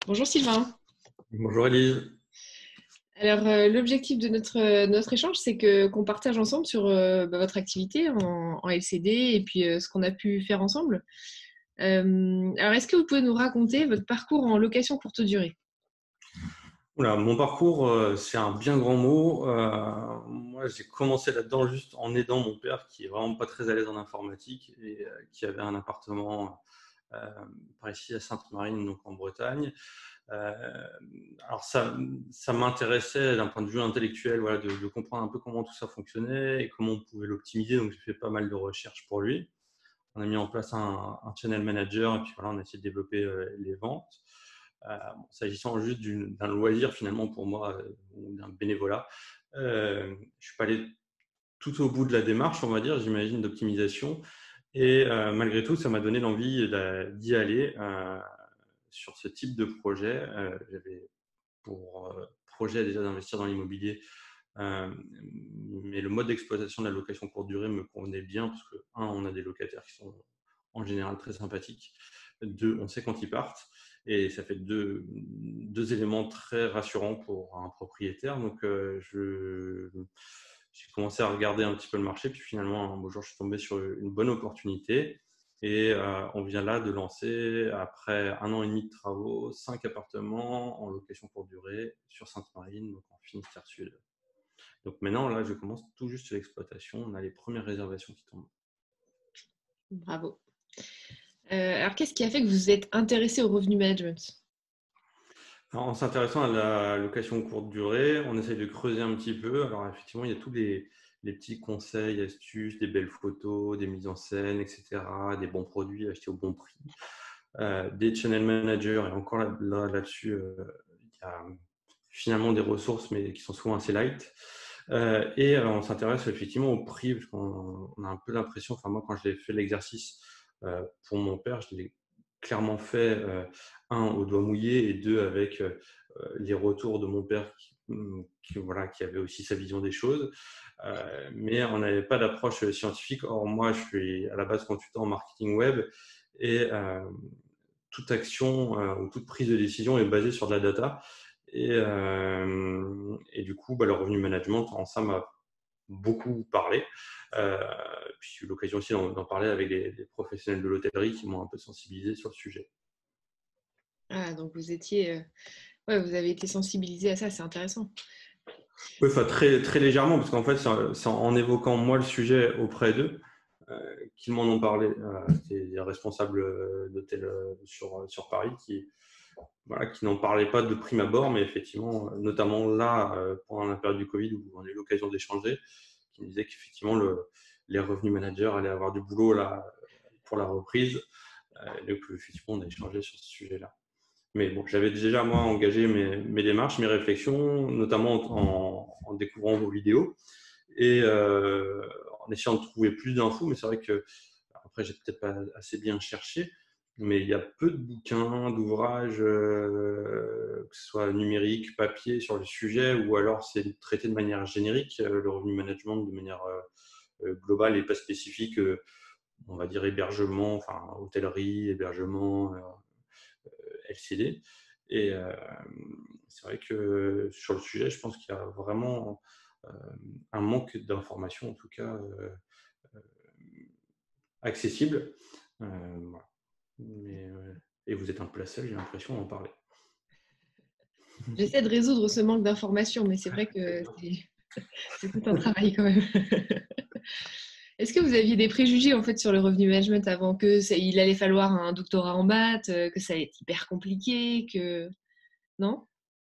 Bonjour Sylvain. Bonjour Elise. Alors, l'objectif de notre échange, c'est qu'on partage ensemble sur votre activité en LCD et puis ce qu'on a pu faire ensemble. Alors, est-ce que vous pouvez nous raconter votre parcours en location courte durée? Oula, mon parcours, c'est un bien grand mot. Moi, j'ai commencé là-dedans juste en aidant mon père qui est vraiment pas très à l'aise en informatique et qui avait un appartement euh, par ici à Sainte-Marine, donc en Bretagne. Euh, alors ça m'intéressait d'un point de vue intellectuel, voilà, de comprendre un peu comment tout ça fonctionnait et comment on pouvait l'optimiser. Donc j'ai fait pas mal de recherches pour lui. On a mis en place un channel manager et puis voilà, on a essayé de développer les ventes. S'agissant juste d'un loisir finalement pour moi ou d'un bénévolat, je ne suis pas allé tout au bout de la démarche, on va dire, j'imagine, d'optimisation. Et malgré tout, ça m'a donné l'envie d'y aller sur ce type de projet. J'avais pour projet déjà d'investir dans l'immobilier, mais le mode d'exploitation de la location courte durée me convenait bien parce que, un, on a des locataires qui sont en général très sympathiques. Deux, on sait quand ils partent. Et ça fait deux éléments très rassurants pour un propriétaire. Donc, j'ai commencé à regarder un petit peu le marché. Puis finalement, un beau jour, je suis tombé sur une bonne opportunité. Et on vient là de lancer, après 1 an et demi de travaux, 5 appartements en location courte durée sur Sainte-Marine, donc en Finistère Sud. Donc maintenant, là, je commence tout juste l'exploitation. On a les premières réservations qui tombent. Bravo. Alors, qu'est-ce qui a fait que vous vous êtes intéressé au revenu management? Alors, en s'intéressant à la location courte durée, on essaye de creuser un petit peu. Alors, effectivement, il y a tous les petits conseils, astuces, des belles photos, des mises en scène, etc., des bons produits achetés au bon prix, des channel managers. Et encore là-dessus, il y a finalement des ressources, mais qui sont souvent assez light. Et on s'intéresse effectivement au prix, parce qu'on a un peu l'impression, enfin moi quand j'ai fait l'exercice pour mon père, je l'ai clairement fait, un, au doigt mouillé, et deux, avec les retours de mon père voilà, qui avait aussi sa vision des choses. Mais on n'avait pas d'approche scientifique. Or, moi, je suis à la base consultant en marketing web et toute action ou toute prise de décision est basée sur de la data. Et du coup, le revenu management, en ça, m'a beaucoup parlé. Euh, puis j'ai eu l'occasion aussi d'en parler avec des professionnels de l'hôtellerie qui m'ont un peu sensibilisé sur le sujet. Ah, donc vous étiez, ouais, vous avez été sensibilisé à ça, c'est intéressant. Oui, enfin, très, très légèrement, parce qu'en fait, c'est en évoquant moi le sujet auprès d'eux qu'ils m'en ont parlé. C'était des responsables d'hôtels sur Paris qui, voilà, qui n'en parlaient pas de prime abord, mais effectivement, notamment là, pendant la période du Covid, où on a eu l'occasion d'échanger, qui me disaient qu'effectivement, les revenus managers allaient avoir du boulot là, pour la reprise. Donc, effectivement, on a échangé sur ce sujet-là. Mais bon, j'avais déjà, moi, engagé mes démarches, mes réflexions, notamment en découvrant vos vidéos et en essayant de trouver plus d'infos. Mais c'est vrai que, après, j'ai peut-être pas assez bien cherché, mais il y a peu de bouquins, d'ouvrages, que ce soit numérique, papier, sur le sujet, ou alors c'est traité de manière générique, le revenu management de manière globale et pas spécifique, on va dire hébergement, enfin hôtellerie, hébergement, LCD. Et c'est vrai que sur le sujet, je pense qu'il y a vraiment euh, un manque d'informations, en tout cas accessible. Voilà. Mais, et vous êtes un peu la seule, j'ai l'impression, d'en parler. J'essaie de résoudre ce manque d'informations, mais c'est vrai que c'est tout un travail quand même. Est-ce que vous aviez des préjugés en fait sur le revenu management avant il allait falloir un doctorat en maths, que ça allait être hyper compliqué, que non?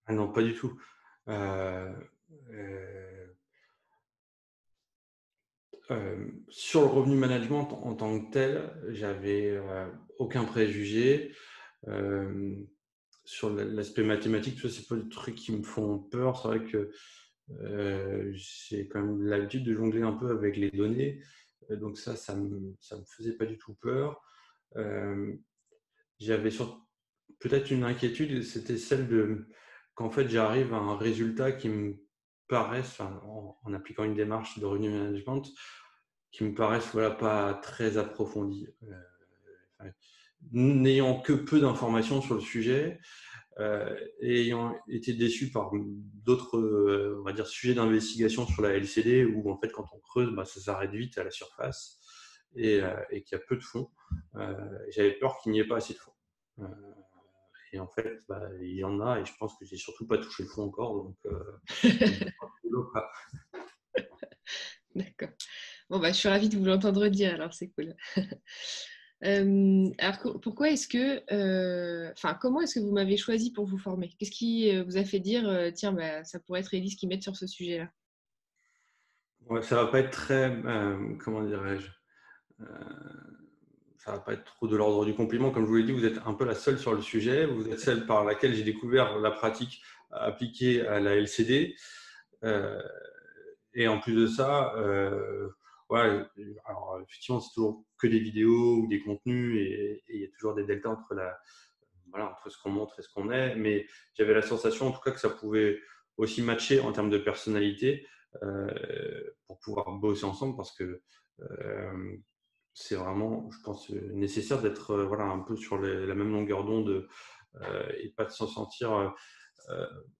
Ah non, pas du tout. Euh, euh, sur le revenu management en tant que tel, j'avais aucun préjugé. Euh, sur l'aspect mathématique, tu vois, c'est pas le truc qui me font peur. C'est vrai que j'ai quand même l'habitude de jongler un peu avec les données. Donc ça me faisait pas du tout peur. Euh, J'avais peut-être une inquiétude, c'était celle de qu'en fait j'arrive à un résultat qui me paraisse, enfin, en appliquant une démarche de revenu management, qui me paraisse voilà, pas très approfondie. Enfin, n'ayant que peu d'informations sur le sujet, Et ayant été déçu par d'autres, on va dire, sujets d'investigation sur la LCD, où en fait, quand on creuse, ça s'arrête vite à la surface et qu'il y a peu de fonds. J'avais peur qu'il n'y ait pas assez de fonds. Et en fait, il y en a, et je pense que j'ai surtout pas touché le fond encore, donc D'accord. Bon, je suis ravie de vous l'entendre dire, alors c'est cool. Alors, pourquoi est-ce que, comment est-ce que vous m'avez choisi pour vous former? Qu'est-ce qui vous a fait dire, tiens, ça pourrait être Élise qui m'aide sur ce sujet-là? ouais, ça va pas être très, comment dirais-je, ça va pas être trop de l'ordre du compliment. Comme je vous l'ai dit, vous êtes un peu la seule sur le sujet. Vous êtes celle par laquelle j'ai découvert la pratique appliquée à la LCD. Et en plus de ça, ouais, alors effectivement, c'est toujours que des vidéos ou des contenus et il y a toujours des deltas entre entre ce qu'on montre et ce qu'on est. Mais j'avais la sensation, en tout cas, que ça pouvait aussi matcher en termes de personnalité pour pouvoir bosser ensemble parce que c'est vraiment, je pense, nécessaire d'être un peu sur la même longueur d'onde et pas de s'en sentir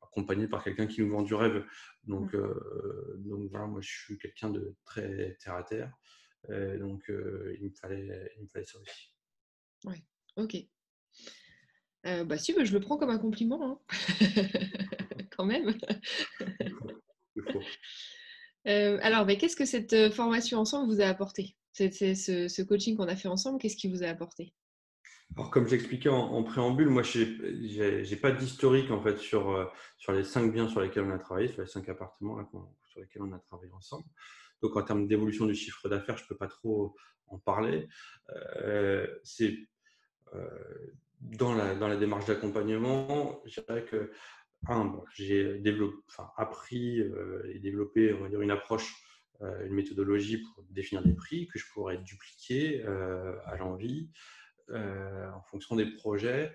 accompagné par quelqu'un qui nous vend du rêve. Donc voilà, moi je suis quelqu'un de très terre à terre. Donc il me fallait ça aussi. Ouais, ok. Si, je le prends comme un compliment, hein. Quand même. Il faut. Alors, qu'est-ce que cette formation ensemble vous a apporté? Ce coaching qu'on a fait ensemble, qu'est-ce qui vous a apporté? Alors, comme j'expliquais en préambule, moi, je n'ai pas d'historique en fait sur les 5 biens sur lesquels on a travaillé, sur les 5 appartements là, sur lesquels on a travaillé ensemble. Donc, en termes d'évolution du chiffre d'affaires, je ne peux pas trop en parler. C'est dans la démarche d'accompagnement, je dirais que j'ai appris et développé, on va dire, une approche, une méthodologie pour définir des prix que je pourrais dupliquer à l'envie en fonction des projets.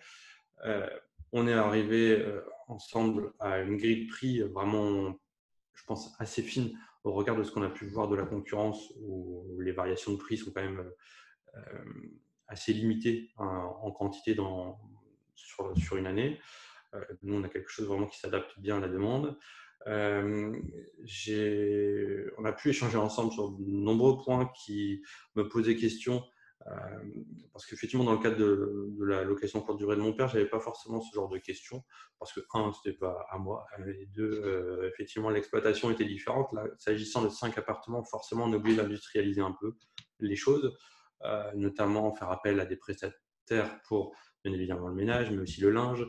On est arrivé ensemble à une grille de prix vraiment, je pense, assez fine au regard de ce qu'on a pu voir de la concurrence où les variations de prix sont quand même assez limitées en quantité sur une année. Nous, on a quelque chose vraiment qui s'adapte bien à la demande. On a pu échanger ensemble sur de nombreux points qui me posaient question parce qu'effectivement, dans le cadre de la location courte durée de mon père, je n'avais pas forcément ce genre de questions parce que, un, ce n'était pas à moi, et deux, effectivement, l'exploitation était différente. Là, s'agissant de 5 appartements, forcément, on est obligé d'industrialiser un peu les choses, notamment faire appel à des prestataires pour bien évidemment le ménage, mais aussi le linge.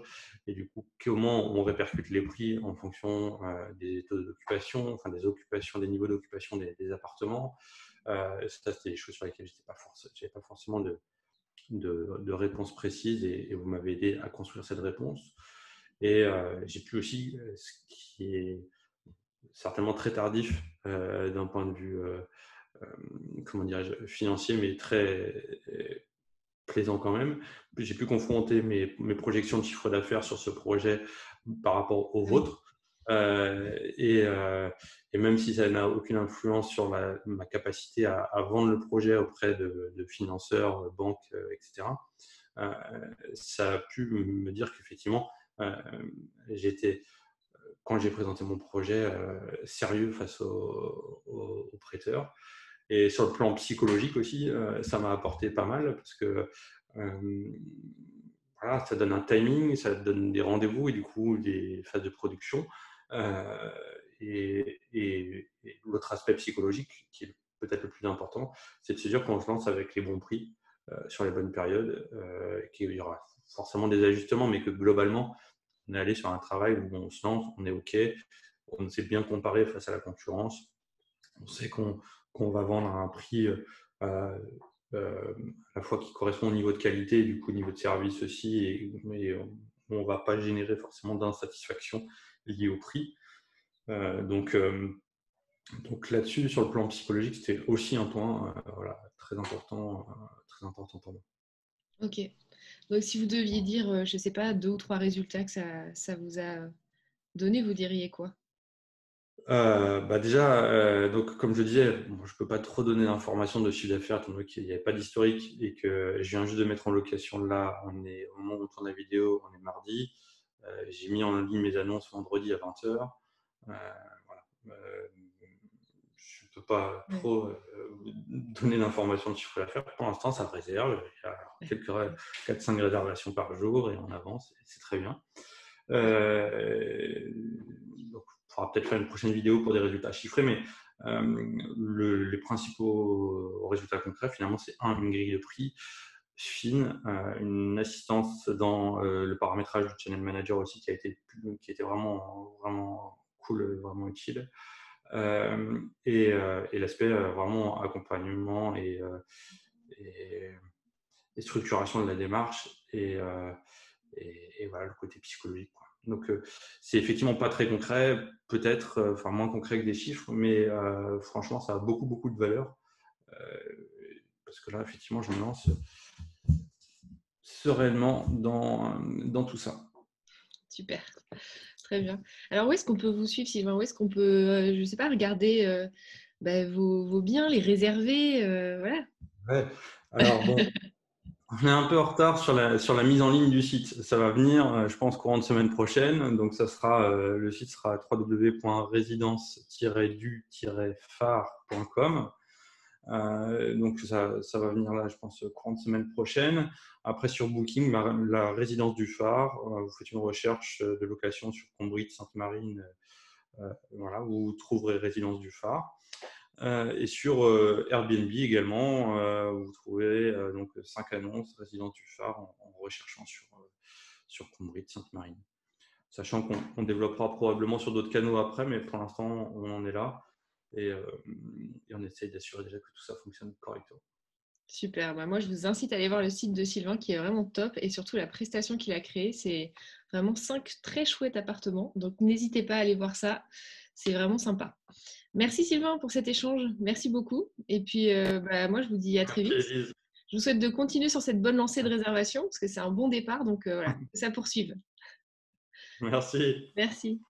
Et du coup, comment on répercute les prix en fonction des taux d'occupation, enfin des occupations, des niveaux d'occupation des appartements. Ça, c'était des choses sur lesquelles je n'avais pas forcément de réponse précise et vous m'avez aidé à construire cette réponse. Et j'ai pu aussi, ce qui est certainement très tardif d'un point de vue comment dirais-je, financier, mais très plaisant quand même. J'ai pu confronter mes projections de chiffre d'affaires sur ce projet par rapport au Oui. vôtre. Et même si ça n'a aucune influence sur ma capacité à vendre le projet auprès de financeurs, banques, etc., ça a pu me dire qu'effectivement, j'étais, quand j'ai présenté mon projet, sérieux face aux prêteurs. Et sur le plan psychologique aussi, ça m'a apporté pas mal parce que voilà, ça donne un timing, ça donne des rendez-vous et du coup des phases de production. Euh, et l'autre aspect psychologique, qui est peut-être le plus important, c'est de se dire qu'on se lance avec les bons prix sur les bonnes périodes, qu'il y aura forcément des ajustements, mais que globalement, on est allé sur un travail où on se lance, on est OK, on sait bien comparer face à la concurrence, on sait qu'on va vendre à un prix à la fois qui correspond au niveau de qualité et du coup au niveau de service aussi, et on ne va pas générer forcément d'insatisfaction liée au prix. Donc là-dessus, sur le plan psychologique, c'était aussi un point très important pour moi. Ok. Donc, si vous deviez dire, je ne sais pas, 2 ou 3 résultats que ça vous a donné, vous diriez quoi? Déjà, donc, comme je disais, bon, je ne peux pas trop donner d'informations de chiffre d'affaires étant donné qu'il n'y avait pas d'historique et que je viens juste de mettre en location là. On est au moment où on tourne la vidéo, on est mardi. J'ai mis en ligne mes annonces vendredi à 20h. Voilà. Je ne peux pas trop donner d'informations de chiffre d'affaires. Pour l'instant, ça réserve. Il y a quelques 4-5 réservations par jour et on avance. C'est très bien. Donc, on pourra peut-être faire une prochaine vidéo pour des résultats chiffrés, mais les principaux résultats concrets, finalement, c'est une grille de prix fine, une assistance dans le paramétrage du channel manager aussi qui était vraiment, vraiment cool, vraiment utile. Et l'aspect vraiment accompagnement et structuration de la démarche et voilà, le côté psychologique, quoi. Donc, c'est effectivement pas très concret, peut-être moins concret que des chiffres, mais franchement, ça a beaucoup, beaucoup de valeur. Parce que là, effectivement, je me lance sereinement dans tout ça. Super, très bien. Alors, où est-ce qu'on peut vous suivre, Sylvain? Où est-ce qu'on peut, je ne sais pas, regarder vos biens, les réserver voilà. Ouais. Alors, bon, on est un peu en retard sur la mise en ligne du site. Ça va venir, je pense, courant de semaine prochaine. Donc, le site sera www.résidence-du-phare.com. Donc, ça va venir là, je pense, courant de semaine prochaine. Après, sur Booking, la résidence du phare, vous faites une recherche de location sur Combrite, Sainte-Marine, voilà, vous trouverez résidence du phare. Et sur Airbnb également, vous trouvez donc 5 annonces résidence du phare en recherchant sur Combrite, Sainte-Marine. Sachant qu'on développera probablement sur d'autres canaux après, mais pour l'instant, on en est là. Et on essaye d'assurer déjà que tout ça fonctionne correctement. Super. Moi, je vous incite à aller voir le site de Sylvain qui est vraiment top et surtout la prestation qu'il a créée. C'est vraiment 5 très chouettes appartements. Donc, n'hésitez pas à aller voir ça. C'est vraiment sympa. Merci Sylvain pour cet échange. Merci beaucoup. Et puis, moi, je vous dis à très vite. Je vous souhaite de continuer sur cette bonne lancée de réservation parce que c'est un bon départ. Donc, voilà, que ça poursuive. Merci. Merci.